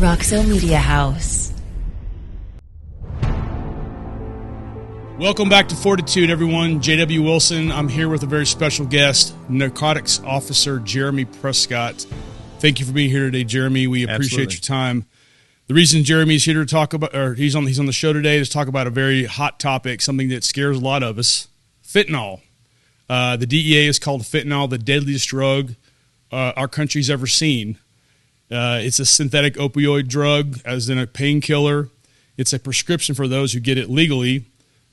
Roxo Media House. Welcome back to FORTitude, everyone. J.W. Wilson. I'm here with a very special guest, Narcotics Officer Jermy Prescott. Thank you for being here today, Jeremy. We appreciate your time. The reason Jeremy's here to talk about, or he's on the show today, is to talk about a very hot topic, something that scares a lot of us: fentanyl. The DEA has called fentanyl the deadliest drug our country's ever seen. It's a synthetic opioid drug, as in a painkiller. It's a prescription for those who get it legally.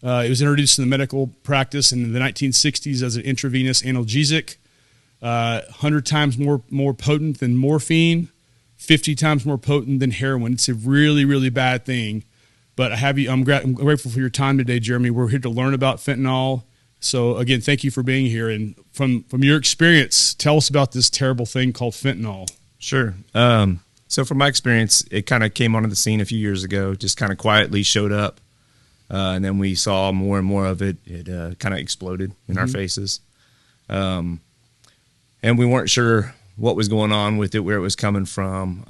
It was introduced in the medical practice in the 1960s as an intravenous analgesic, 100 times more potent than morphine, 50 times more potent than heroin. It's a really, really bad thing. But I'm grateful for your time today, Jeremy. We're here to learn about fentanyl. So, again, thank you for being here. And from your experience, tell us about this terrible thing called fentanyl. Sure. So from my experience, it kind of came onto the scene a few years ago, just kind of quietly showed up. And then we saw more and more of it. It kind of exploded in our faces. And we weren't sure what was going on with it, where it was coming from.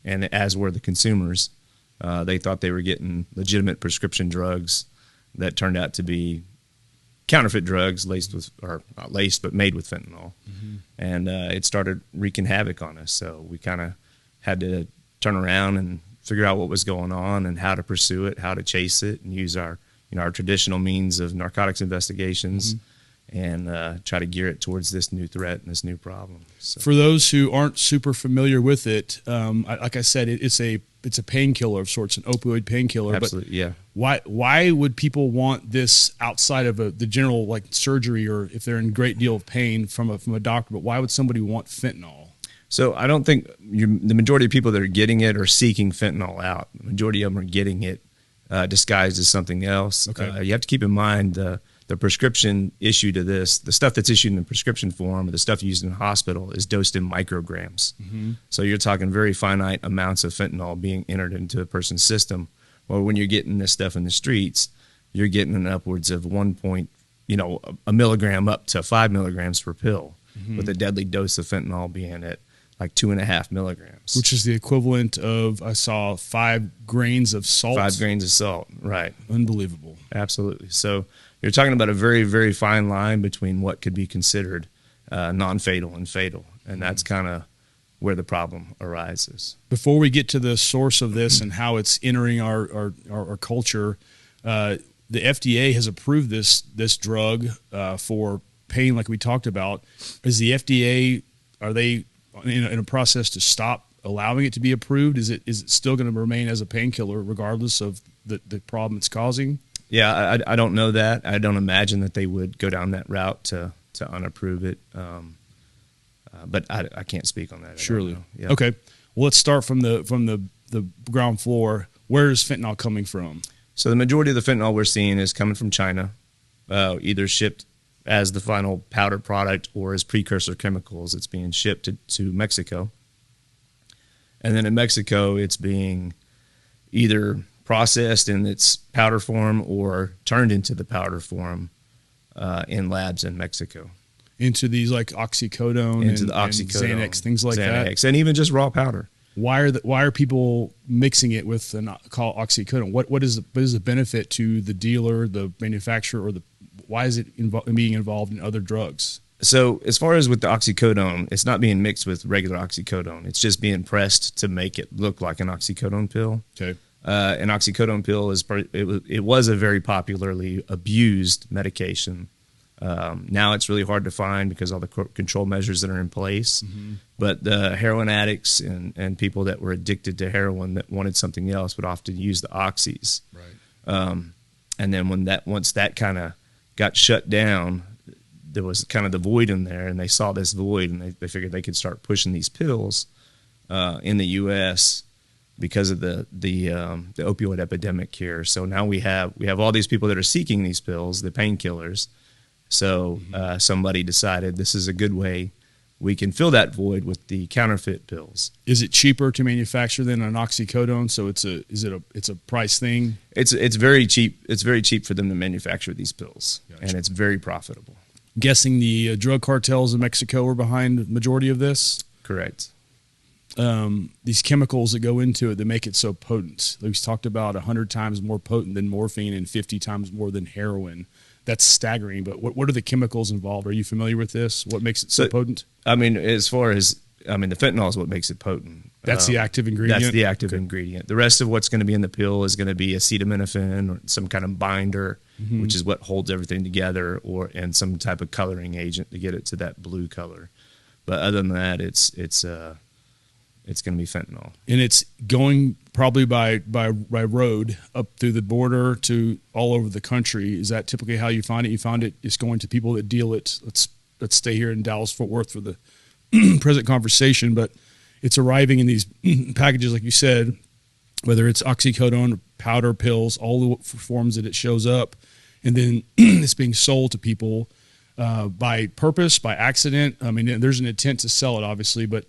And as were the consumers, they thought they were getting legitimate prescription drugs that turned out to be counterfeit drugs laced with, or not laced, but made with fentanyl. And it started wreaking havoc on us. So we kind of had to turn around and figure out what was going on and how to pursue it, how to chase it, and use our traditional means of narcotics investigations and try to gear it towards this new threat and this new problem. So. For those who aren't super familiar with it, like I said, it's a painkiller of sorts, an opioid painkiller. Absolutely, yeah. Why would people want this outside of the general like surgery, or if they're in a great deal of pain from a doctor? But why would somebody want fentanyl? So I don't think the majority of people that are getting it are seeking fentanyl out. The majority of them are getting it disguised as something else. Okay. You have to keep in mind the prescription issued to this, the stuff that's issued in the prescription form, or the stuff used in the hospital, is dosed in micrograms. So you're talking very finite amounts of fentanyl being entered into a person's system. Well, when you're getting this stuff in the streets, you're getting upwards of a milligram up to 5 milligrams per pill, with a deadly dose of fentanyl being at like 2.5 milligrams. Which is the equivalent of, I saw, 5 grains of salt. 5 grains of salt, right. Unbelievable. Absolutely. So you're talking about a very, very fine line between what could be considered non-fatal and fatal. And that's kind of where the problem arises. Before we get to the source of this and how it's entering our culture, the FDA has approved this drug for pain, like we talked about. Is the FDA, are they in a process to stop allowing it to be approved? Is it still going to remain as a painkiller regardless of the problem it's causing? Yeah, I don't know that. I don't imagine that they would go down that route to unapprove it. But I can't speak on that. Surely. Yeah. Okay. Well, let's start from the ground floor. Where is fentanyl coming from? So the majority of the fentanyl we're seeing is coming from China, either shipped as the final powder product or as precursor chemicals. It's being shipped to Mexico. And then in Mexico, it's being either processed in its powder form or turned into the powder form in labs in Mexico. Into these like oxycodone, and Xanax, things like that, and even just raw powder. Why are people mixing it with called oxycodone? What is the benefit to the dealer, the manufacturer, or why is it being involved in other drugs? So as far as with the oxycodone, it's not being mixed with regular oxycodone. It's just being pressed to make it look like an oxycodone pill. Okay. An oxycodone pill it was a very popularly abused medication. Now it's really hard to find because all the control measures that are in place. But the heroin addicts and people that were addicted to heroin that wanted something else would often use the oxys. Right. And then once that kind of got shut down, there was kind of the void in there, and they saw this void, and they figured they could start pushing these pills in the U.S. because of the opioid epidemic here. So now we have all these people that are seeking these pills, the painkillers. So somebody decided this is a good way we can fill that void with the counterfeit pills. Is it cheaper to manufacture than an oxycodone? So it's a price thing? It's very cheap. It's very cheap for them to manufacture these pills, gotcha. And it's very profitable. Guessing the drug cartels in Mexico are behind the majority of this? Correct. these chemicals that go into it that make it so potent. We've talked about 100 times more potent than morphine and 50 times more than heroin. That's staggering. But what are the chemicals involved? Are you familiar with this? What makes it so potent? I mean, the fentanyl is what makes it potent. That's the active ingredient? That's the active ingredient. The rest of what's going to be in the pill is going to be acetaminophen or some kind of binder, which is what holds everything together, and some type of coloring agent to get it to that blue color. But other than that, it's going to be fentanyl. And it's going probably by road up through the border to all over the country. Is that typically how you find it? You find it's going to people that deal it. Let's stay here in Dallas, Fort Worth for the present conversation, but it's arriving in these packages, like you said, whether it's oxycodone, powder, pills, all the forms that it shows up, and then it's being sold to people by purpose, by accident. I mean, there's an intent to sell it, obviously, but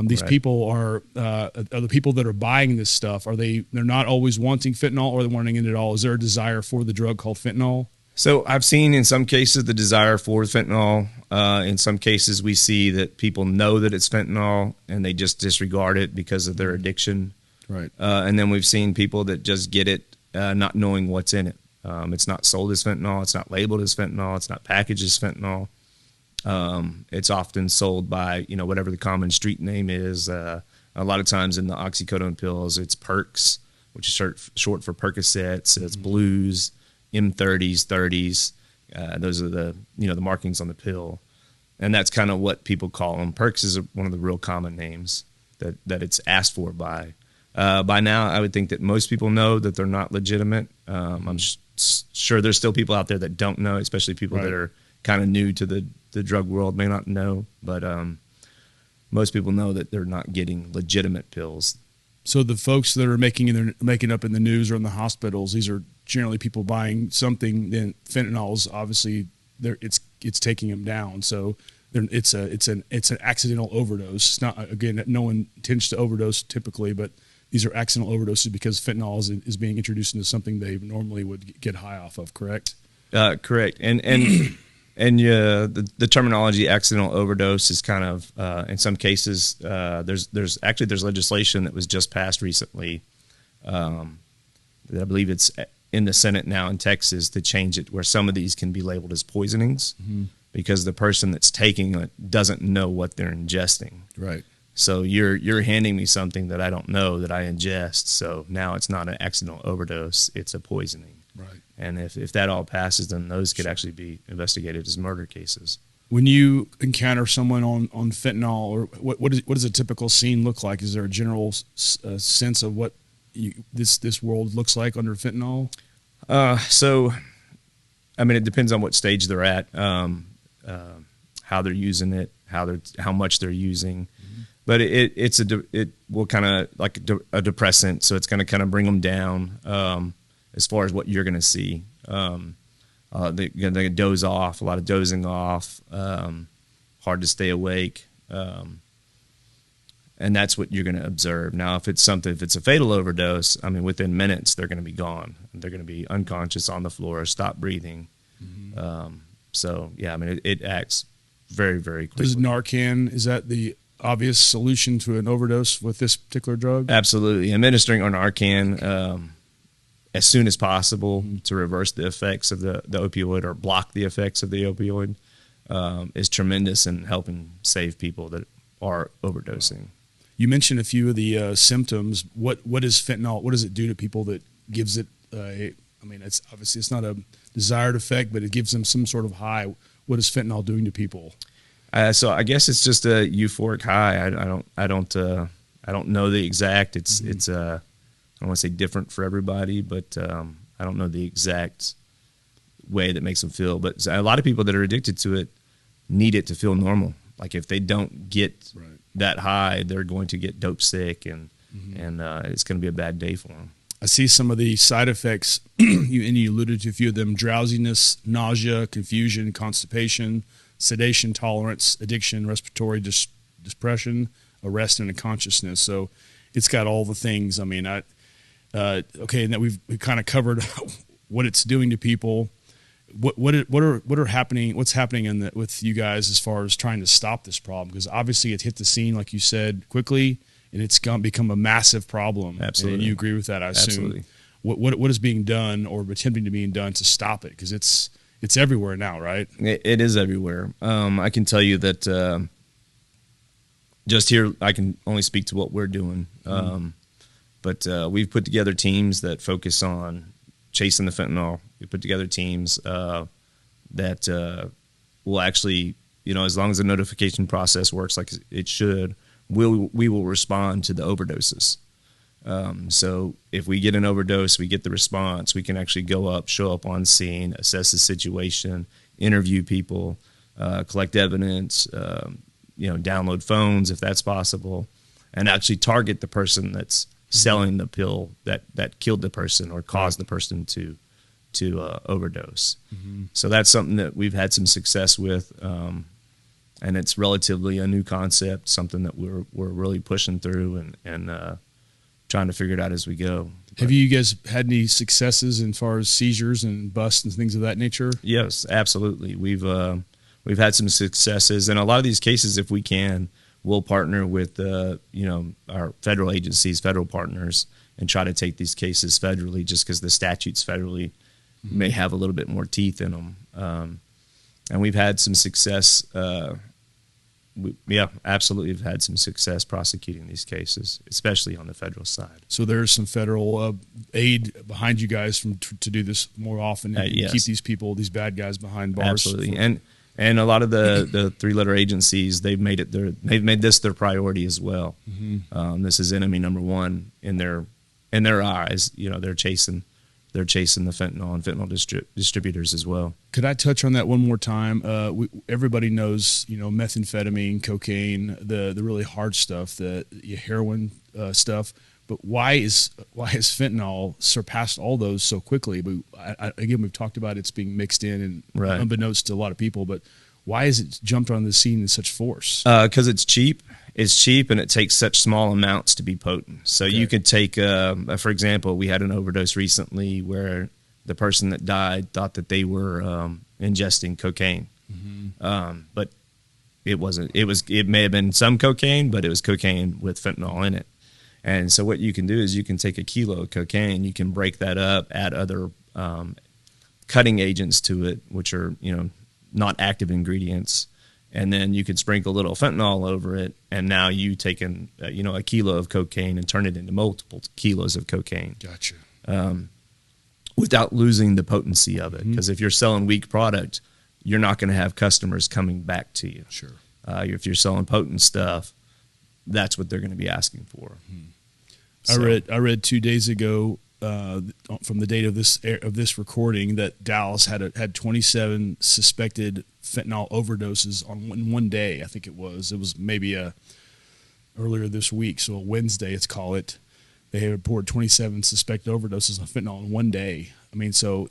these people are the people that are buying this stuff. They're not always wanting fentanyl, or they're wanting it at all? Is there a desire for the drug called fentanyl? So I've seen in some cases the desire for fentanyl. In some cases we see that people know that it's fentanyl and they just disregard it because of their addiction. Right. And then we've seen people that just get it not knowing what's in it. It's not sold as fentanyl. It's not labeled as fentanyl. It's not packaged as fentanyl. It's often sold by, whatever the common street name is. A lot of times in the oxycodone pills, it's Perks, which is short for Percocets. It's Blues, M30s, 30s. Those are the markings on the pill. And that's kind of what people call them. Perks is one of the real common names that it's asked for by. By now, I would think that most people know that they're not legitimate. I'm sure there's still people out there that don't know, especially people that are kind of new to the drug world may not know. But most people know that they're not getting legitimate pills. So the folks that are making up in the news or in the hospitals, these are generally people buying something. Then fentanyl's obviously it's taking them down. So it's an accidental overdose. It's not, again, no one intends to overdose typically, but these are accidental overdoses because fentanyl is being introduced into something they normally would get high off of. Correct. Correct. And the terminology accidental overdose is kind of in some cases there's legislation that was just passed recently that I believe it's in the Senate now in Texas to change it where some of these can be labeled as poisonings because the person that's taking it doesn't know what they're ingesting. Right. So you're handing me something that I don't know that I ingest. So now it's not an accidental overdose; it's a poisoning. Right. And if that all passes, then those could actually be investigated as murder cases. When you encounter someone on fentanyl, or what does a typical scene look like? Is there a general sense of what this world looks like under fentanyl? So, I mean, it depends on what stage they're at, how they're using it, how much they're using. But it will kind of like a depressant, so it's going to kind of bring them down. As far as what you're going to see, they're going to doze off, a lot of dozing off, hard to stay awake, and that's what you're going to observe. Now, if it's a fatal overdose, I mean, within minutes they're going to be gone. They're going to be unconscious on the floor, stop breathing. So yeah, I mean, it acts very, very quickly. Does Narcan, is that the obvious solution to an overdose with this particular drug? Absolutely, administering Narcan as soon as possible to reverse the effects of the opioid or block the effects of the opioid is tremendous in helping save people that are overdosing. You mentioned a few of the symptoms. What is fentanyl? What does it do to people that gives it it's obviously it's not a desired effect, but it gives them some sort of high. What is fentanyl doing to people? So I guess it's just a euphoric high. I don't know the exact. It's I don't want to say different for everybody, but I don't know the exact way that makes them feel. But a lot of people that are addicted to it need it to feel normal. Like if they don't get that high, they're going to get dope sick, and it's going to be a bad day for them. I see some of the side effects, you alluded to a few of them: drowsiness, nausea, confusion, constipation, sedation tolerance, addiction, respiratory depression, arrest, and unconsciousness. So it's got all the things. I mean, okay, and that we've kind of covered what it's doing to people. What's happening with you guys as far as trying to stop this problem? Because obviously it hit the scene, like you said, quickly. and it's become a massive problem. Absolutely. And you agree with that, I assume. Absolutely. What is being done or attempting to be done to stop it? Because it's everywhere now, right? It is everywhere. I can tell you that just here, I can only speak to what we're doing. But we've put together teams that focus on chasing the fentanyl. We put together teams that will actually, as long as the notification process works like it should, we will respond to the overdoses. So if we get an overdose, we get the response, we can actually go up, show up on scene, assess the situation, interview people, collect evidence, download phones if that's possible, and actually target the person that's selling the pill that killed the person or caused the person to overdose. So that's something that we've had some success with, and it's relatively a new concept, something that we're really pushing through and trying to figure it out as we go. Have you guys had any successes as far as seizures and busts and things of that nature? Yes, absolutely. We've had some successes, and a lot of these cases, if we can, we'll partner with our federal agencies, federal partners, and try to take these cases federally, just because the statutes federally may have a little bit more teeth in them. And we've had some success. Absolutely, we've had some success prosecuting these cases, especially on the federal side. So there's some federal aid behind you guys to do this more often and yes. keep these bad guys behind bars. Absolutely, and a lot of the three-letter agencies, they've made this their priority as well. This is enemy number one in their eyes. They're chasing the fentanyl and fentanyl distributors as well. Could I touch on that one more time? Everybody knows, methamphetamine, cocaine, the really hard stuff, the heroin stuff. But why has fentanyl surpassed all those so quickly? But again, we've talked about it's being mixed in, and right. unbeknownst to a lot of people. But why has it jumped on the scene in such force? Because it's cheap. It's cheap, and it takes such small amounts to be potent. So you could take, for example, we had an overdose recently where the person that died thought that they were ingesting cocaine, but it wasn't. It may have been some cocaine, but it was cocaine with fentanyl in it. And so what you can do is you can take a kilo of cocaine, you can break that up, add other cutting agents to it, which are not active ingredients. And then you could sprinkle a little fentanyl over it, and now you taken a kilo of cocaine and turn it into multiple kilos of cocaine. Gotcha. Without losing the potency of it, because if you're selling weak product, you're not going to have customers coming back to you. Sure. If you're selling potent stuff, that's what they're going to be asking for. I read 2 days ago from the date of this recording that Dallas had 27 suspected fentanyl overdoses in one day. I think it was maybe earlier this week, so a Wednesday, let's call it. They had reported 27 suspected overdoses of fentanyl in one day. I mean, so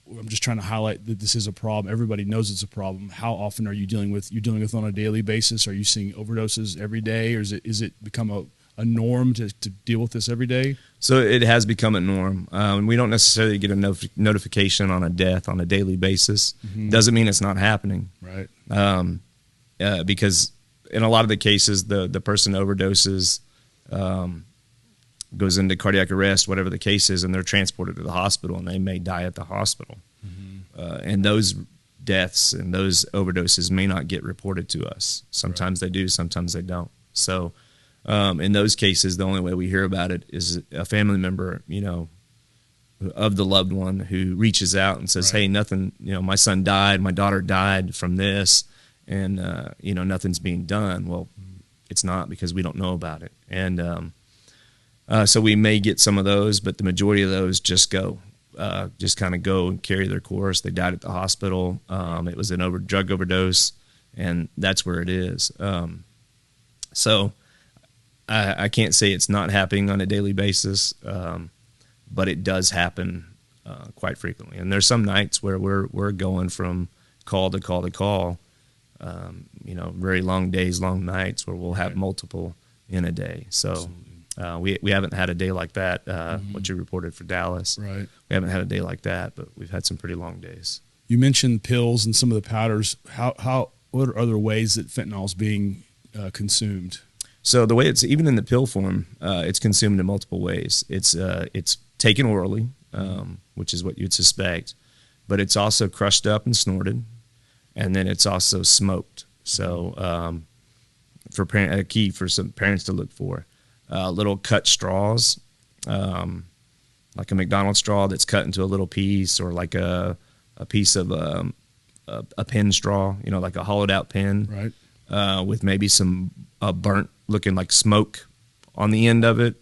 I'm just trying to highlight that this is a problem. Everybody knows it's a problem. How often are you dealing with on a daily basis? Are you seeing overdoses every day, or is it become a norm to deal with this every day? So it has become a norm. We don't necessarily get a notification on a death on a daily basis. Doesn't mean it's not happening. Right. Because in a lot of the cases, the person overdoses, goes into cardiac arrest, whatever the case is, and they're transported to the hospital, and they may die at the hospital. And those deaths and those overdoses may not get reported to us. Sometimes they do, sometimes they don't. So in those cases, the only way we hear about it is a family member, of the loved one who reaches out and says, hey, nothing, my son died, my daughter died from this, and, nothing's being done. Well, it's not, because we don't know about it. And so we may get some of those, but the majority of those just kind of go and carry their course. They died at the hospital. It was an drug overdose, and that's where it is. So I can't say it's not happening on a daily basis, but it does happen quite frequently. And there's some nights where we're going from call to call to call, very long days, long nights where we'll have multiple in a day. So we haven't had a day like that, what you reported for Dallas. Right. We haven't had a day like that, but we've had some pretty long days. You mentioned pills and some of the powders. What are other ways that fentanyl is being consumed? So the way it's even in the pill form, it's consumed in multiple ways. It's taken orally, which is what you'd suspect, but it's also crushed up and snorted, and then it's also smoked. So a key for some parents to look for, little cut straws, like a McDonald's straw that's cut into a little piece, or like a piece of a pen straw, like a hollowed out pen, right? With maybe some burnt looking like smoke on the end of it,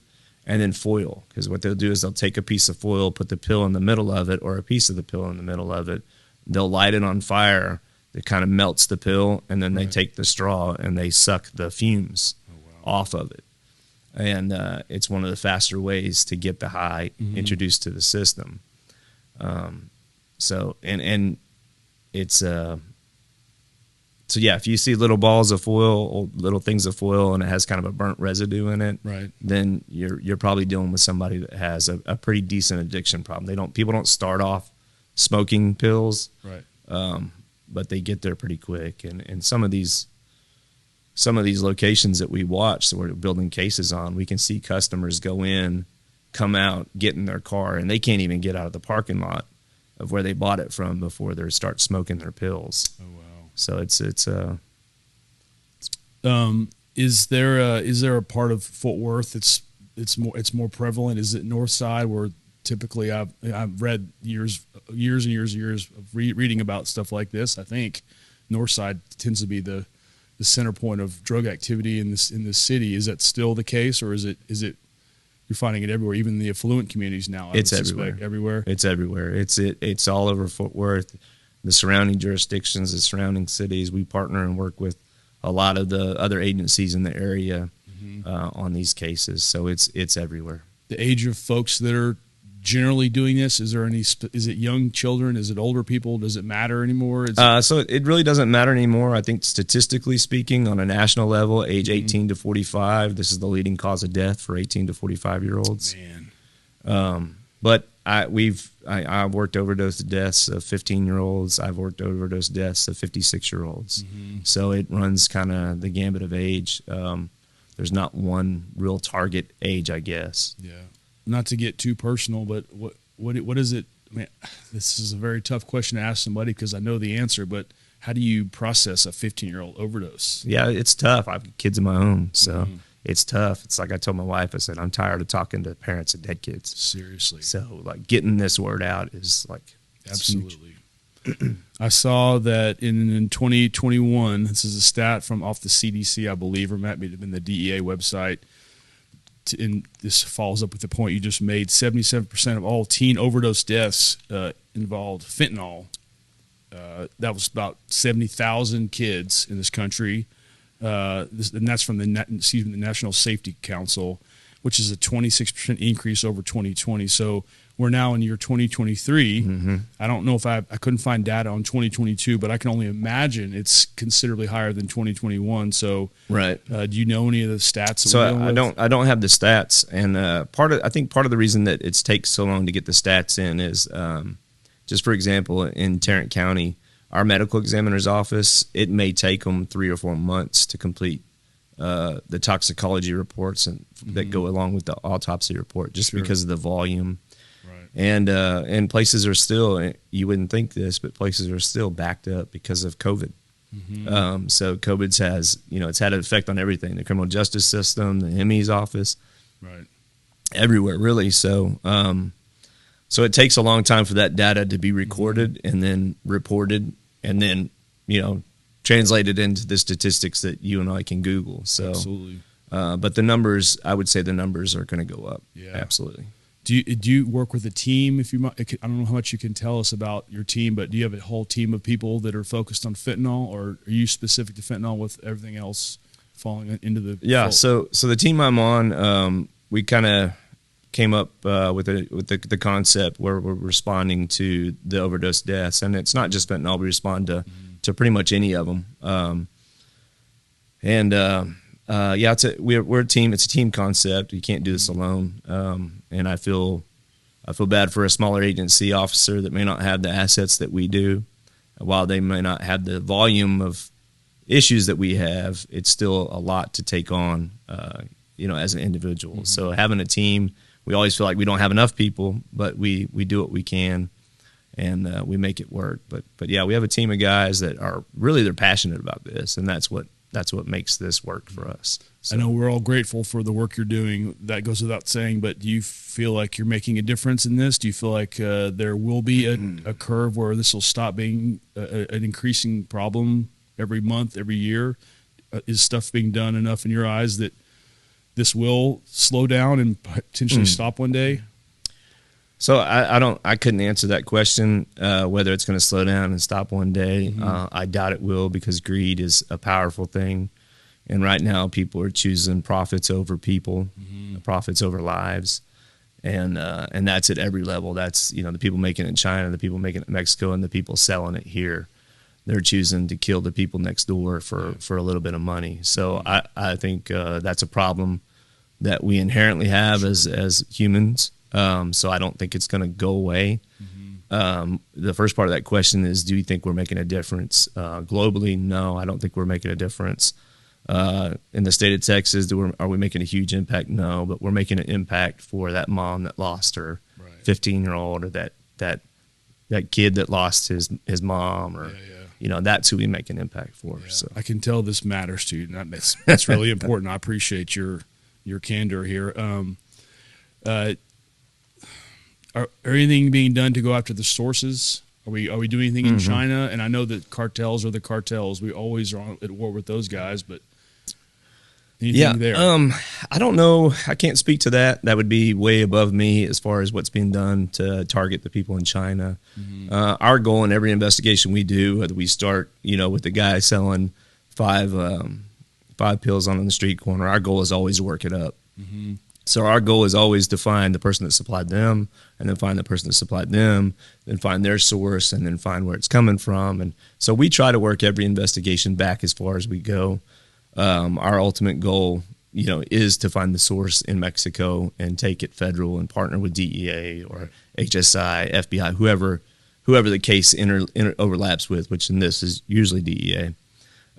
and then foil. Because what they'll do is they'll take a piece of foil, put the pill in the middle of it, or a piece of the pill in the middle of it. They'll light it on fire. It kind of melts the pill, and then they take the straw and they suck the fumes off of it. And it's one of the faster ways to get the high introduced to the system. So it's so yeah, if you see little balls of foil or little things of foil and it has kind of a burnt residue in it, right, then you're probably dealing with somebody that has a pretty decent addiction problem. People don't start off smoking pills, right, but they get there pretty quick. And some of these locations that we watch that we're building cases on, we can see customers go in, come out, get in their car, and they can't even get out of the parking lot of where they bought it from before they start smoking their pills. Oh wow! So is there a part of Fort Worth it's more prevalent? Is it North Side, where typically I've read years and years of reading about stuff like this? I think North Side tends to be the center point of drug activity in this city. Is that still the case, or is it you're finding it everywhere, even in the affluent communities now? It's everywhere. It's everywhere. It's all over Fort Worth, the surrounding jurisdictions, the surrounding cities. We partner and work with a lot of the other agencies in the area on these cases. So it's everywhere. The age of folks that are generally doing this, is it young children? Is it older people? Does it matter anymore? So it really doesn't matter anymore. I think statistically speaking, on a national level, age 18 to 45, this is the leading cause of death for 18 to 45-year-olds. Man. But I've worked overdose deaths of 15-year-olds. I've worked overdose deaths of 56-year-olds. So it runs kind of the gambit of age. There's not one real target age, I guess. Yeah. Not to get too personal, but what is it? I mean, this is a very tough question to ask somebody because I know the answer, but how do you process a 15-year-old overdose? Yeah, it's tough. I've got kids of my own, so it's tough. It's like I told my wife, I said, I'm tired of talking to parents of dead kids. Seriously. So like getting this word out is like absolutely. I saw that in 2021, this is a stat off the CDC, I believe, or might have been the DEA website, and this follows up with the point you just made, 77% of all teen overdose deaths involved fentanyl. That was about 70,000 kids in this country. And that's from the National Safety Council, which is a 26% increase over 2020. So we're now in year 2023. I don't know if I couldn't find data on 2022, but I can only imagine it's considerably higher than 2021. So, right. Do you know any of the stats? So I don't have the stats, and I think part of the reason that it takes so long to get the stats in is, just for example, in Tarrant County, our medical examiner's office, it may take them 3 or 4 months to complete the toxicology reports that go along with the autopsy report, just because of the volume. And places are still, you wouldn't think this, but places are still backed up because of COVID. So COVID's it's had an effect on everything, the criminal justice system, the ME's office, everywhere really. So so it takes a long time for that data to be recorded and then reported and then, translated into the statistics that you and I can Google. So, absolutely. But the numbers, I would say the numbers are going to go up. Yeah, absolutely. Do you work with a team? I don't know how much you can tell us about your team, but do you have a whole team of people that are focused on fentanyl, or are you specific to fentanyl with everything else falling into the? Yeah. So the team I'm on, we kind of came up with the concept where we're responding to the overdose deaths, and it's not just fentanyl. We respond to pretty much any of them. We're a team. It's a team concept. You can't do this alone. And I feel bad for a smaller agency officer that may not have the assets that we do, while they may not have the volume of issues that we have, it's still a lot to take on, as an individual. Mm-hmm. So having a team, we always feel like we don't have enough people, but we do what we can, and we make it work. But yeah, we have a team of guys that are really, they're passionate about this, and that's what makes this work for us. So. I know we're all grateful for the work you're doing. That goes without saying, but do you feel like you're making a difference in this? Do you feel like there will be a curve where this will stop being an increasing problem every month, every year? Is stuff being done enough in your eyes that this will slow down and potentially stop one day? So I couldn't answer that question, whether it's going to slow down and stop one day. I doubt it will, because greed is a powerful thing. And right now people are choosing profits over people, profits over lives. And that's at every level. That's, the people making it in China, the people making it in Mexico, and the people selling it here. They're choosing to kill the people next door for a little bit of money. So I think that's a problem that we inherently have as humans. So I don't think it's going to go away. The first part of that question is, do you think we're making a difference? Globally, no, I don't think we're making a difference. In the state of Texas, are we making a huge impact? No, but we're making an impact for that mom that lost her 15-year-old, or that kid that lost his mom, or that's who we make an impact for. Yeah. So I can tell this matters to you. That's really important. I appreciate your candor here. Are anything being done to go after the sources? Are we doing anything in China? And I know that cartels are the cartels. We always are at war with those guys, but anything there? I don't know. I can't speak to that. That would be way above me as far as what's being done to target the people in China. Our goal in every investigation we do, whether we start, with the guy selling five pills on the street corner, our goal is always to work it up. So our goal is always to find the person that supplied them, and then find the person that supplied them, then find their source, and then find where it's coming from. And so we try to work every investigation back as far as we go. Our ultimate goal, is to find the source in Mexico and take it federal and partner with DEA or HSI, FBI, whoever the case overlaps with, which in this is usually DEA,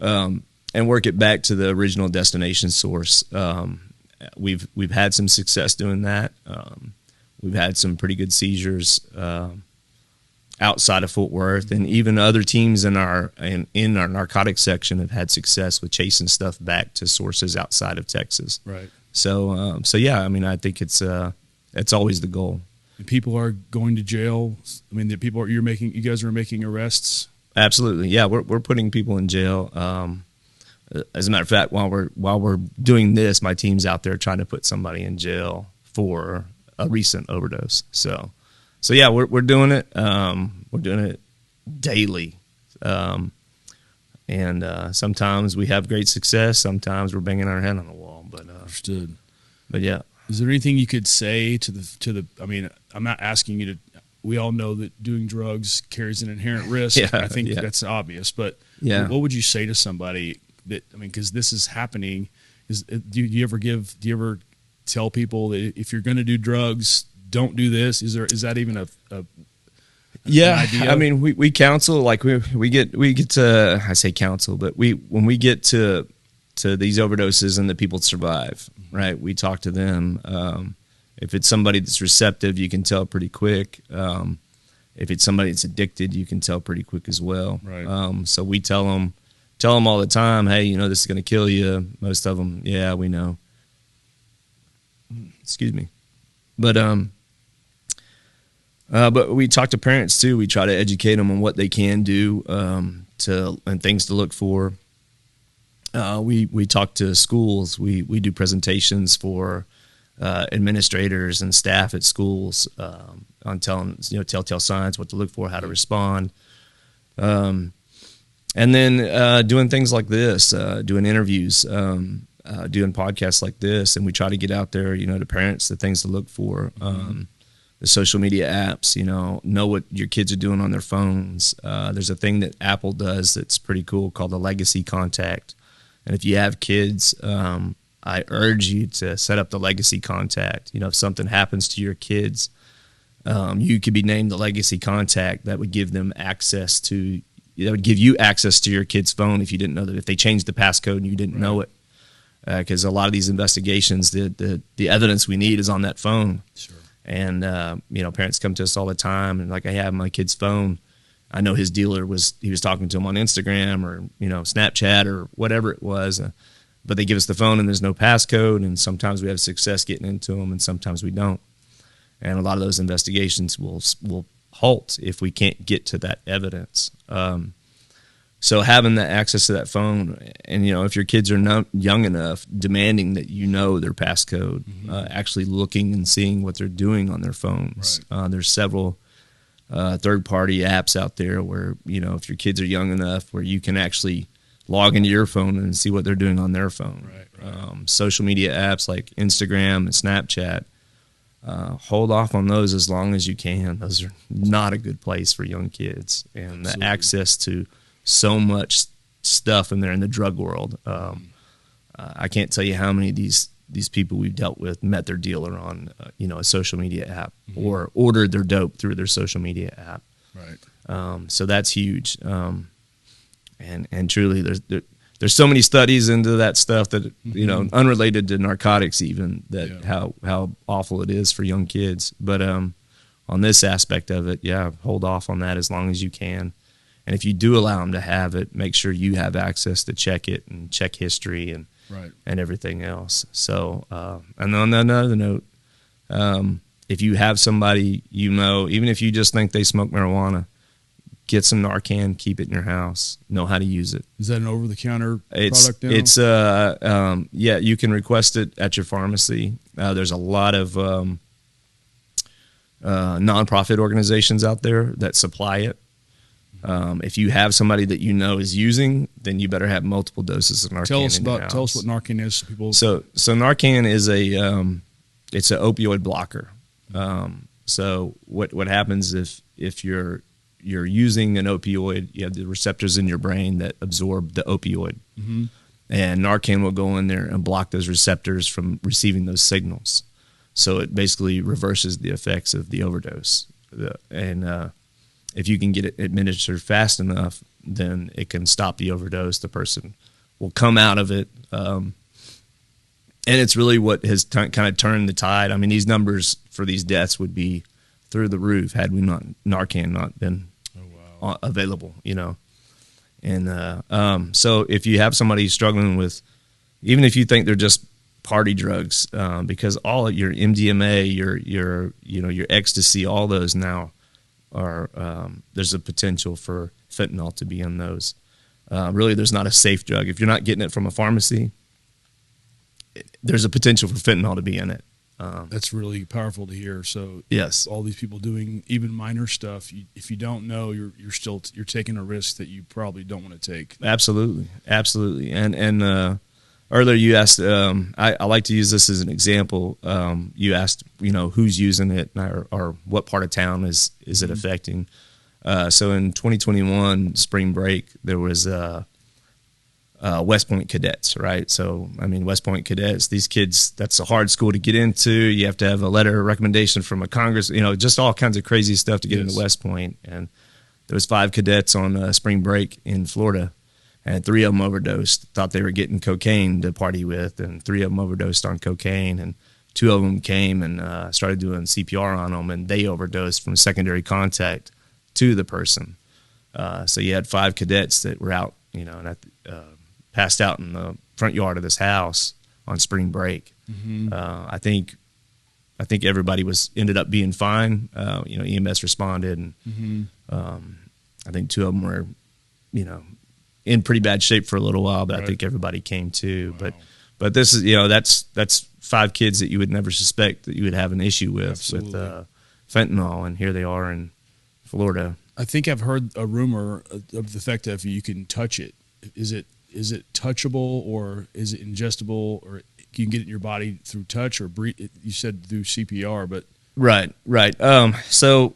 and work it back to the original destination source. We've had some success doing that. We've had some pretty good seizures outside of Fort Worth, and even other teams in our narcotics section have had success with chasing stuff back to sources outside of Texas. Right. So yeah, I think it's always the goal. And people are going to jail. The people you guys are making arrests. Absolutely, yeah. We're putting people in jail. As a matter of fact, while we're doing this, my team's out there trying to put somebody in jail for a recent overdose. So yeah, we're doing it. We're doing it daily, and sometimes we have great success. Sometimes we're banging our head on the wall. But understood. But yeah, is there anything you could say to the? I'm not asking you to. We all know that doing drugs carries an inherent risk. I think that's obvious. But what would you say to somebody? Because this is happening. Do you ever tell people that if you're going to do drugs, don't do this? Is that even an idea? We counsel. Like we get to, I say counsel, but when we get to these overdoses and the people survive, right? We talk to them. If it's somebody that's receptive, you can tell pretty quick. If it's somebody that's addicted, you can tell pretty quick as well. Right. So we tell them all the time, hey, this is going to kill you. Most of them, yeah, we know. Excuse me. But we talk to parents too. We try to educate them on what they can do and things to look for. We talk to schools. We do presentations for administrators and staff at schools on telling telltale signs, what to look for, how to respond. And then doing things like this, doing interviews, doing podcasts like this, and we try to get out there, to parents, the things to look for, the social media apps, know what your kids are doing on their phones. There's a thing that Apple does that's pretty cool called the legacy contact. And if you have kids, I urge you to set up the legacy contact. If something happens to your kids, you could be named the legacy contact. That would give them access to would give you access to your kid's phone if you didn't know that, if they changed the passcode and you didn't know it. Because a lot of these investigations, the evidence we need is on that phone. Sure. And, parents come to us all the time and like, I have my kid's phone. I know his dealer was talking to him on Instagram or, Snapchat or whatever it was. But they give us the phone and there's no passcode. And sometimes we have success getting into them and sometimes we don't. And a lot of those investigations will halt if we can't get to that evidence. So having that access to that phone, and if your kids are not young enough, demanding that their passcode, actually looking and seeing what they're doing on their phones. Right. There's several third-party apps out there where if your kids are young enough, where you can actually log into your phone and see what they're doing on their phone. Right. Social media apps like Instagram and Snapchat. Hold off on those as long as you can. Those are not a good place for young kids, and the access to so much stuff in there in the drug world. I can't tell you how many of these people we've dealt with met their dealer on a social media app or ordered their dope through their social media app. Right. So that's huge. And truly, there's so many studies into that stuff that unrelated to narcotics even, that how awful it is for young kids. But on this aspect of it, hold off on that as long as you can. And if you do allow them to have it, make sure you have access to check it and check history and everything else. So, and on another note, if you have somebody even if you just think they smoke marijuana, get some Narcan, keep it in your house, know how to use it. Is that an over-the-counter product now? It's you can request it at your pharmacy. There's a lot of nonprofit organizations out there that supply it. If you have somebody that is using, then you better have multiple doses of Narcan. Tell us what Narcan is, people. So Narcan is it's an opioid blocker. So what happens if you're using an opioid, you have the receptors in your brain that absorb the opioid, and Narcan will go in there and block those receptors from receiving those signals. So it basically reverses the effects of the overdose, if you can get it administered fast enough, then it can stop the overdose. The person will come out of it. And it's really what has kind of turned the tide. I mean, these numbers for these deaths would be through the roof had Narcan not been available, And so if you have somebody struggling with, even if you think they're just party drugs, because all your MDMA, your ecstasy, all those now are there's a potential for fentanyl to be in those. Really, there's not a safe drug. If you're not getting it from a pharmacy, there's a potential for fentanyl to be in it. That's really powerful to hear. So yes, all these people doing even minor stuff, if you don't know, you're taking a risk that you probably don't want to take. Absolutely. And earlier you asked, I like to use this as an example. You asked, who's using it or what part of town is it affecting? So in 2021 spring break, there was West Point cadets, right? So, I mean, West Point cadets, these kids, that's a hard school to get into. You have to have a letter of recommendation from a Congress, just all kinds of crazy stuff to get into West Point. And there was 5 cadets on spring break in Florida, and 3 of them overdosed, thought they were getting cocaine to party with, and 3 of them overdosed on cocaine, and 2 of them came and started doing CPR on them, and they overdosed from secondary contact to the person. So you had 5 cadets that were out, and passed out in the front yard of this house on spring break. Mm-hmm. I think everybody ended up being fine. EMS responded, and I think 2 of them were, in pretty bad shape for a little while, but right. I think everybody came to. Wow. But this is, that's 5 kids that you would never suspect that you would have an issue with fentanyl, and here they are in Florida. I think I've heard a rumor of the fact that if you can touch it, is it touchable, or is it ingestible, or you can get it in your body through touch or breathe? You said through CPR, but right. So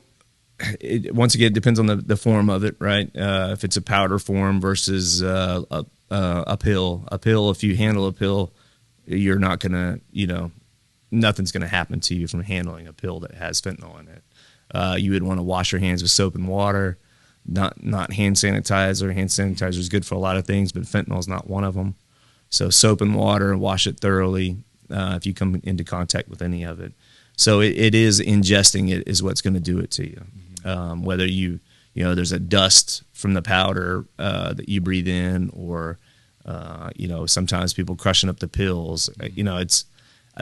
once again, it depends on the form of it, right? If it's a powder form versus a pill. A pill, if you handle a pill, you're not gonna, nothing's gonna happen to you from handling a pill that has fentanyl in it. You would want to wash your hands with soap and water. not hand sanitizer. Hand sanitizer is good for a lot of things, but fentanyl is not one of them. So soap and water, wash it thoroughly if you come into contact with any of it. So it is ingesting it is what's going to do it to you. Whether there's a dust from the powder that you breathe in, or sometimes people crushing up the pills.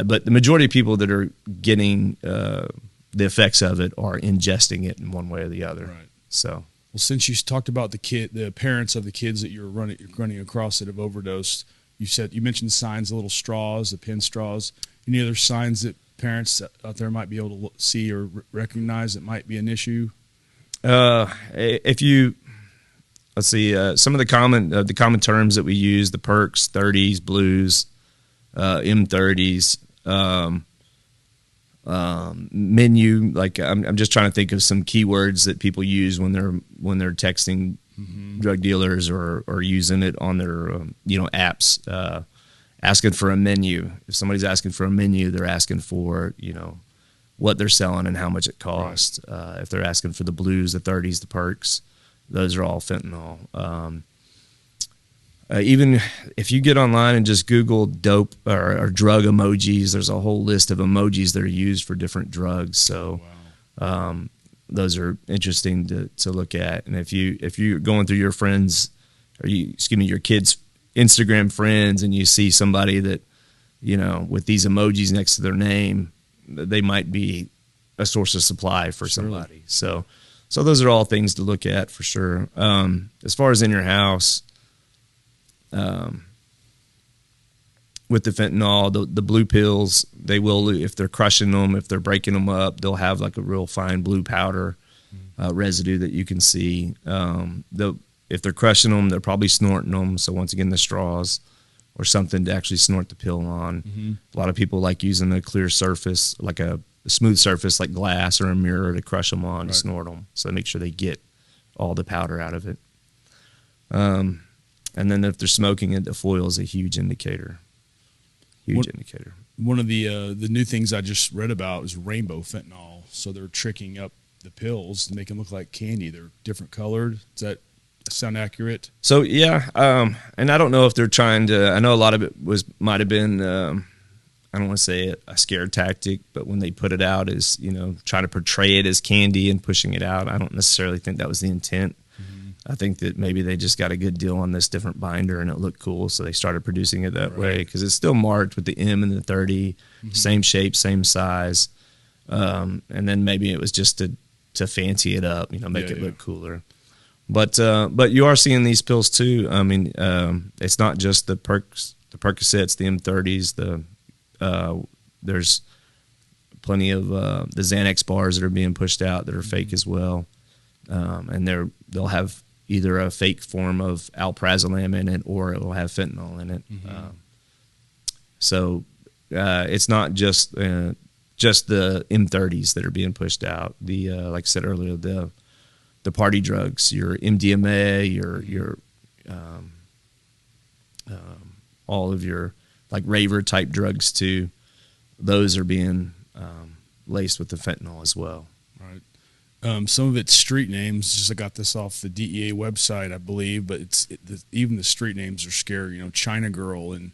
But the majority of people that are getting the effects of it are ingesting it in one way or the other. Right. So, well, since you talked about the parents of the kids that you're running across that have overdosed, you mentioned the signs, the little straws, the pin straws. Any other signs that parents out there might be able to see or recognize that might be an issue? If you let's see, some of the common terms that we use: the perks, 30s, blues, M30s, menu. Like I'm just trying to think of some keywords that people use when they're texting drug dealers or using it on their apps. Asking for a menu. If somebody's asking for a menu, they're asking for what they're selling and how much it costs. Right. If they're asking for the blues, the 30s, the perks, those are all fentanyl. Even if you get online and just Google dope or drug emojis, there's a whole list of emojis that are used for different drugs. So those are interesting to look at. And if you're going through your friends, your kids' Instagram friends, and you see somebody that, with these emojis next to their name, they might be a source of supply for somebody. So those are all things to look at for sure. As far as in your house, with the fentanyl, the blue pills, they will, if they're crushing them, if they're breaking them up, they'll have like a real fine blue powder residue that you can see. If they're crushing them, they're probably snorting them. So once again, the straws or something to actually snort the pill on. A lot of people like using a clear surface, like a smooth surface like glass or a mirror to crush them on, to snort them. So they make sure they get all the powder out of it. And then if they're smoking it, the foil is a huge indicator. Indicator. One of the new things I just read about is rainbow fentanyl. So they're tricking up the pills to make them look like candy. They're different colored. Does that sound accurate? So yeah, and I don't know if they're trying to. I know a lot of it might have been. I don't want to say a scare tactic, but when they put it out as trying to portray it as candy and pushing it out, I don't necessarily think that was the intent. I think that maybe they just got a good deal on this different binder and it looked cool, so they started producing it that way, because it's still marked with the M and the 30, same shape, same size, and then maybe it was just to fancy it up, make it look cooler. But you are seeing these pills too. I mean, it's not just the Percocets, the M30s. There's plenty of the Xanax bars that are being pushed out that are fake as well, and they'll have either a fake form of alprazolam in it, or it will have fentanyl in it. So it's not just the M30s that are being pushed out. The like I said earlier, the party drugs, your MDMA, your all of your like raver type drugs too, those are being laced with the fentanyl as well. Right. Some of it's street names. Just I got this off the DEA website, I believe, but even the street names are scary. China Girl and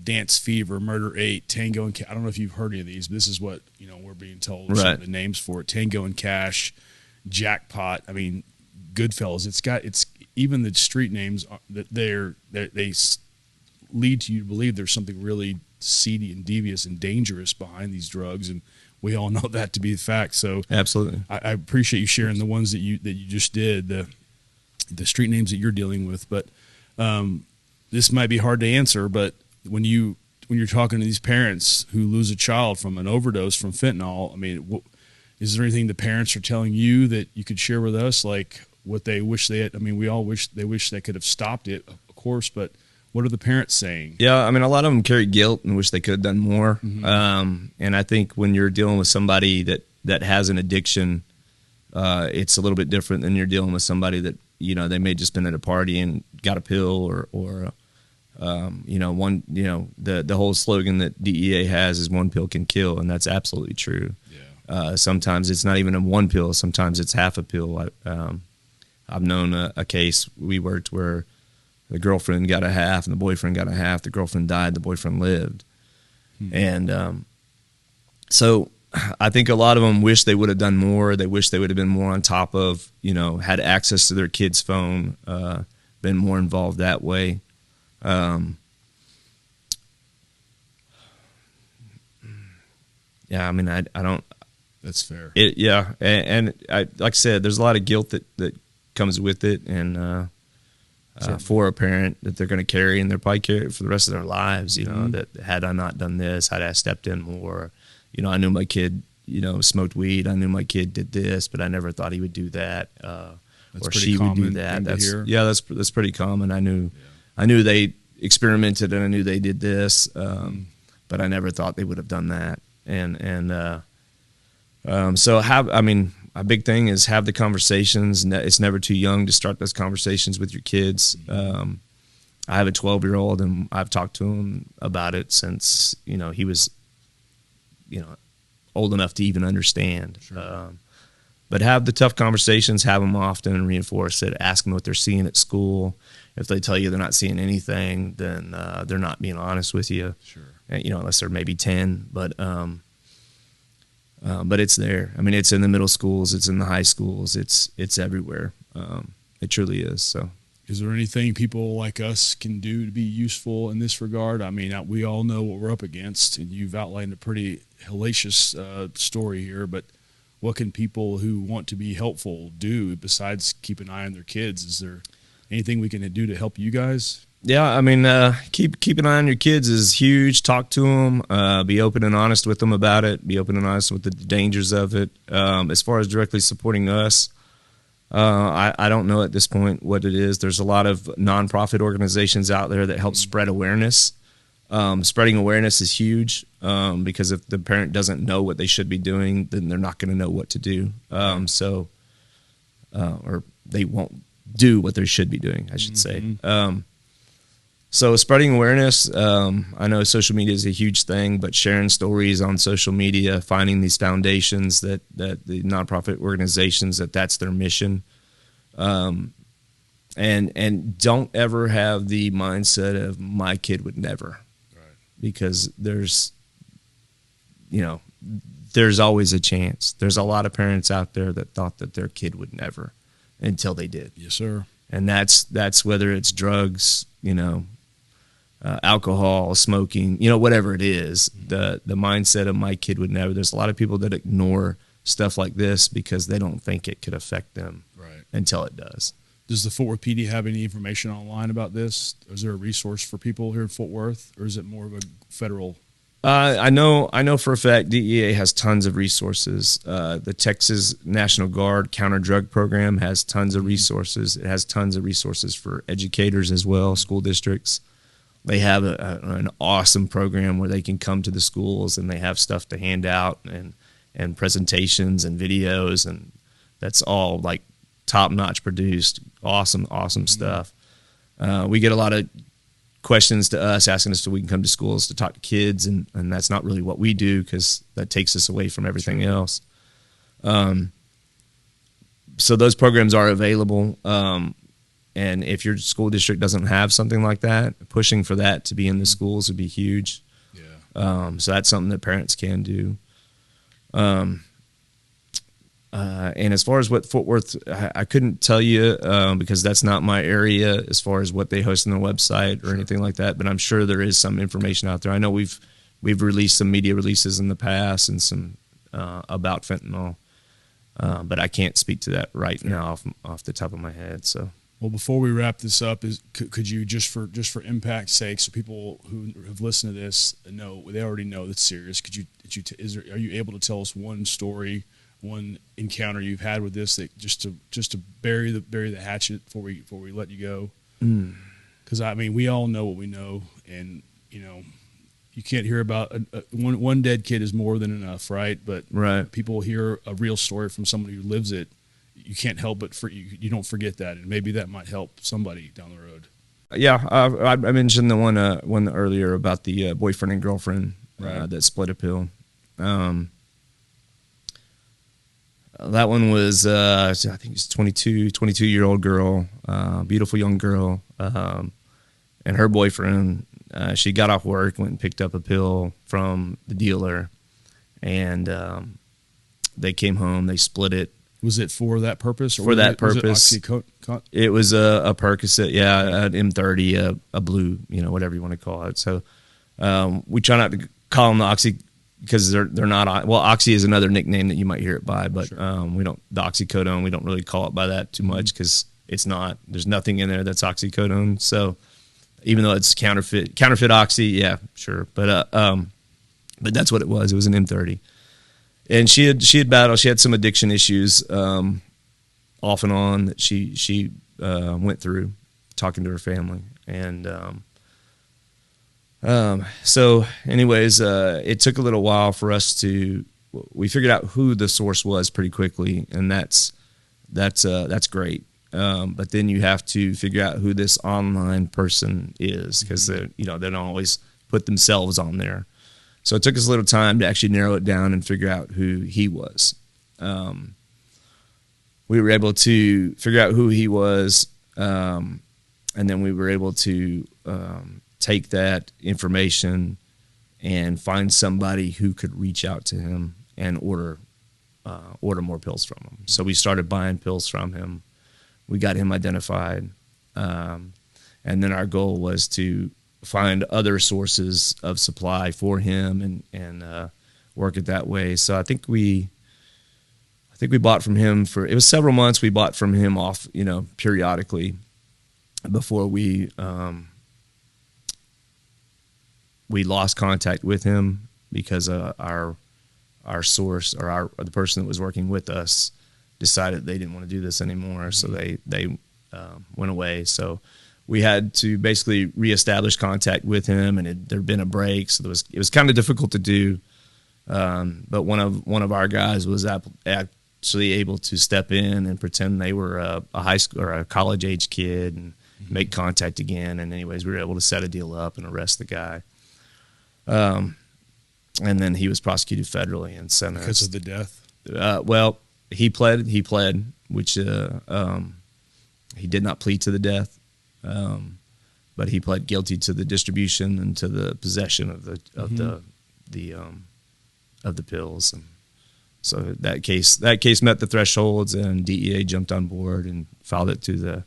Dance Fever, Murder 8, Tango and I don't know if you've heard any of these, but this is what we're being told. Some of the names for it: Tango and Cash, Jackpot. I mean, Goodfellas. It's even the street names that they lead you to believe there's something really seedy and devious and dangerous behind these drugs, and we all know that to be the fact. So absolutely, I appreciate you sharing the ones that you just did, the street names that you're dealing with. But this might be hard to answer, but when you're talking to these parents who lose a child from an overdose from fentanyl, I mean, is there anything the parents are telling you that you could share with us, like what they wish they had? I mean, we all wish they could have stopped it, of course, but what are the parents saying? Yeah, I mean, a lot of them carry guilt and wish they could have done more. And I think when you're dealing with somebody that has an addiction, it's a little bit different than you're dealing with somebody that, they may just been at a party and got a pill or the whole slogan that DEA has is one pill can kill, and that's absolutely true. Yeah. Sometimes it's not even a one pill. Sometimes it's half a pill. I've known a case we worked where the girlfriend got a half and the boyfriend got a half. The girlfriend died, the boyfriend lived. And so I think a lot of them wish they would have done more. They wish they would have been more on top of, had access to their kid's phone, been more involved that way. Yeah, I mean, I don't. That's fair. And I, like I said, there's a lot of guilt that comes with it, and for a parent that they're going to carry, and they'll probably carry it for the rest of their lives. That had I not done this, had I stepped in more, I knew my kid, smoked weed. I knew my kid did this, but I never thought he would do that, or she would do that. That's pretty common. I knew they experimented, and I knew they did this, but I never thought they would have done that. So a big thing is have the conversations. It's never too young to start those conversations with your kids. I have a 12-year-old, and I've talked to him about it since, he was, old enough to even understand. Sure. But have the tough conversations, have them often, and reinforce it. Ask them what they're seeing at school. If they tell you they're not seeing anything, then they're not being honest with you. Sure. Unless they're maybe 10, but it's there. I mean, it's in the middle schools, it's in the high schools, it's everywhere. It truly is. So, is there anything people like us can do to be useful in this regard? I mean, we all know what we're up against, and you've outlined a pretty hellacious story here. But what can people who want to be helpful do besides keep an eye on their kids? Is there anything we can do to help you guys? Yeah, I mean, keep an eye on your kids is huge. Talk to them. Be open and honest with them about it. Be open and honest with the dangers of it. As far as directly supporting us, I don't know at this point what it is. There's a lot of nonprofit organizations out there that help spread awareness. Spreading awareness is huge because if the parent doesn't know what they should be doing, then they're not going to know what to do. Or they won't do what they should be doing, I should say. So spreading awareness, I know social media is a huge thing, but sharing stories on social media, finding these foundations that the nonprofit organizations, that's their mission. And don't ever have the mindset of my kid would never, right? Because there's always a chance. There's a lot of parents out there that thought that their kid would never until they did. Yes, sir. And that's whether it's drugs, alcohol, smoking, whatever it is, the mindset of my kid would never. There's a lot of people that ignore stuff like this because they don't think it could affect them until it does. Does the Fort Worth PD have any information online about this? Is there a resource for people here in Fort Worth, or is it more of a federal? I know for a fact DEA has tons of resources. The Texas National Guard counter-drug program has tons of resources. It has tons of resources for educators as well, school districts. They have an awesome program where they can come to the schools and they have stuff to hand out and presentations and videos, and that's all like top-notch produced, awesome stuff. We get a lot of questions to us asking us if we can come to schools to talk to kids, and that's not really what we do because that takes us away from everything else. So those programs are available. And if your school district doesn't have something like that, pushing for that to be in the schools would be huge. Yeah. So that's something that parents can do. And as far as what Fort Worth, I couldn't tell you because that's not my area as far as what they host on their website or anything like that. But I'm sure there is some information out there. I know we've released some media releases in the past and some about fentanyl, but I can't speak to that right now off the top of my head. So. Well, before we wrap this up, could you just for impact's sake, so people who have listened to this know they already know that's serious? Are you able to tell us one story, one encounter you've had with this that just to bury the hatchet before we let you go? Because I mean, we all know what we know, and you can't hear about one dead kid is more than enough, right? But people hear a real story from somebody who lives it. You can't help but you don't forget that, and maybe that might help somebody down the road. Yeah, I mentioned the one earlier about the boyfriend and girlfriend that split a pill. That one was, I think it's 22-year-old girl, beautiful young girl, and her boyfriend. She got off work, went and picked up a pill from the dealer, and they came home. They split it. Was it for that purpose? For that purpose. Was it Oxycontin? It was a Percocet, yeah, an M30, a blue, whatever you want to call it. So we try not to call them the Oxy because they're not. Well, Oxy is another nickname that you might hear it by, but sure. We don't, the oxycodone, we don't really call it by that too much because it's not. There's nothing in there that's oxycodone. So even though it's counterfeit Oxy, yeah, sure, but that's what it was. It was an M30. And she had battled. She had some addiction issues, off and on, that she went through, talking to her family, and so anyways, it took a little while for us to. We figured out who the source was pretty quickly, and that's great. But then you have to figure out who this online person is, because they don't always put themselves on there. So it took us a little time to actually narrow it down and figure out who he was. We were able to figure out who he was, and then we were able to take that information and find somebody who could reach out to him and order more pills from him. So we started buying pills from him. We got him identified, and then our goal was to find other sources of supply for him and work it that way. So I think we bought from him it was several months. We bought from him off, periodically before we lost contact with him because our source, or the person that was working with us, decided they didn't want to do this anymore. So they went away. So we had to basically reestablish contact with him, and there'd been a break, so it was kind of difficult to do. But one of our guys was actually able to step in and pretend they were a high school or a college age kid and make contact again. And anyways, we were able to set a deal up and arrest the guy. And then he was prosecuted federally and sentenced because of the death. Well, he pled, which he did not plead to the death. But he pled guilty to the distribution and to the possession of the pills, and so that case met the thresholds, and DEA jumped on board and filed it to the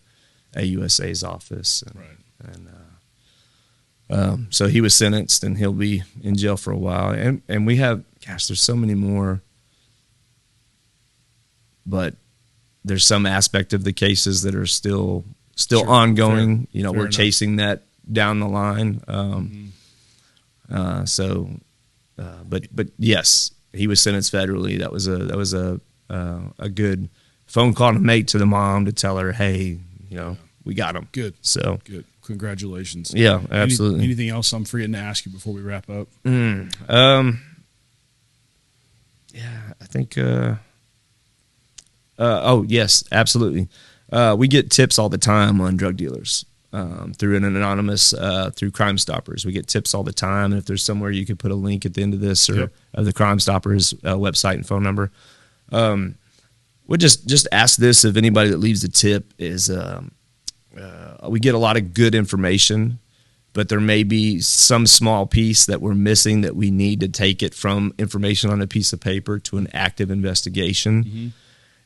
AUSA's office, and so he was sentenced, and he'll be in jail for a while, and we have, there's so many more, but there's some aspect of the cases that are still sure, ongoing. Fair we're enough. Chasing that down the line. But yes, he was sentenced federally. That was a good phone call to make to the mom to tell her, hey, we got him. Good. So good. Congratulations. Yeah, absolutely. Anything else I'm forgetting to ask you before we wrap up? Yeah, I think. Oh yes, absolutely. We get tips all the time on drug dealers through an anonymous, through Crime Stoppers. We get tips all the time, and if there's somewhere you could put a link at the end of this, or of the Crime Stoppers website and phone number, we'll just ask this of anybody that leaves a tip. Is we get a lot of good information, but there may be some small piece that we're missing that we need to take it from information on a piece of paper to an active investigation. Mm-hmm.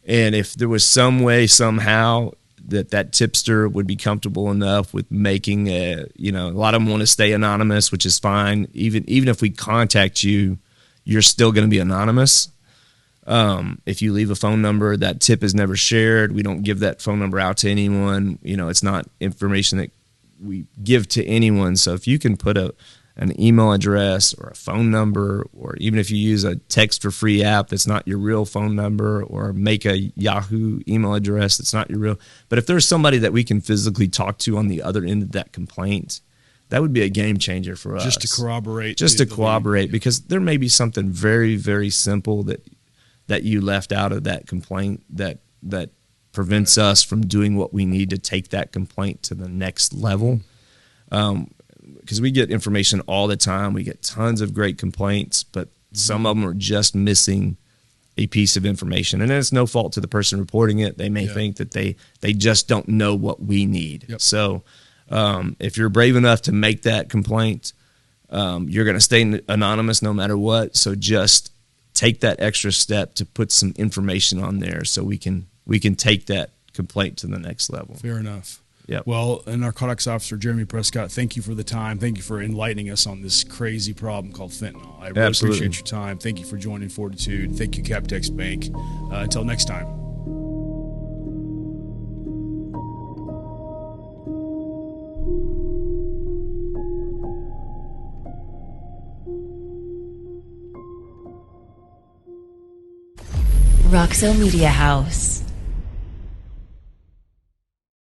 And if there was some way, somehow, that tipster would be comfortable enough with making a lot of them want to stay anonymous, which is fine. Even if we contact you, you're still going to be anonymous. If you leave a phone number, that tip is never shared. We don't give that phone number out to anyone. It's not information that we give to anyone. So if you can put an email address or a phone number, or even if you use a text for free app that's not your real phone number, or make a Yahoo email address that's not your real. But if there's somebody that we can physically talk to on the other end of that complaint, that would be a game changer for us. Just to corroborate. Because there may be something very, very simple that you left out of that complaint that prevents us from doing what we need to take that complaint to the next level. Because we get information all the time. We get tons of great complaints, but some of them are just missing a piece of information, and it's no fault to the person reporting it. They may think that they just don't know what we need. Yep. So if you're brave enough to make that complaint, you're going to stay anonymous no matter what. So just take that extra step to put some information on there so we can take that complaint to the next level. Fair enough. Yep. Well, Narcotics Officer Jermy Prescott, thank you for the time. Thank you for enlightening us on this crazy problem called fentanyl. I really appreciate your time. Thank you for joining FORTitude. Thank you, Captex Bank. Until next time. Roxo Media House.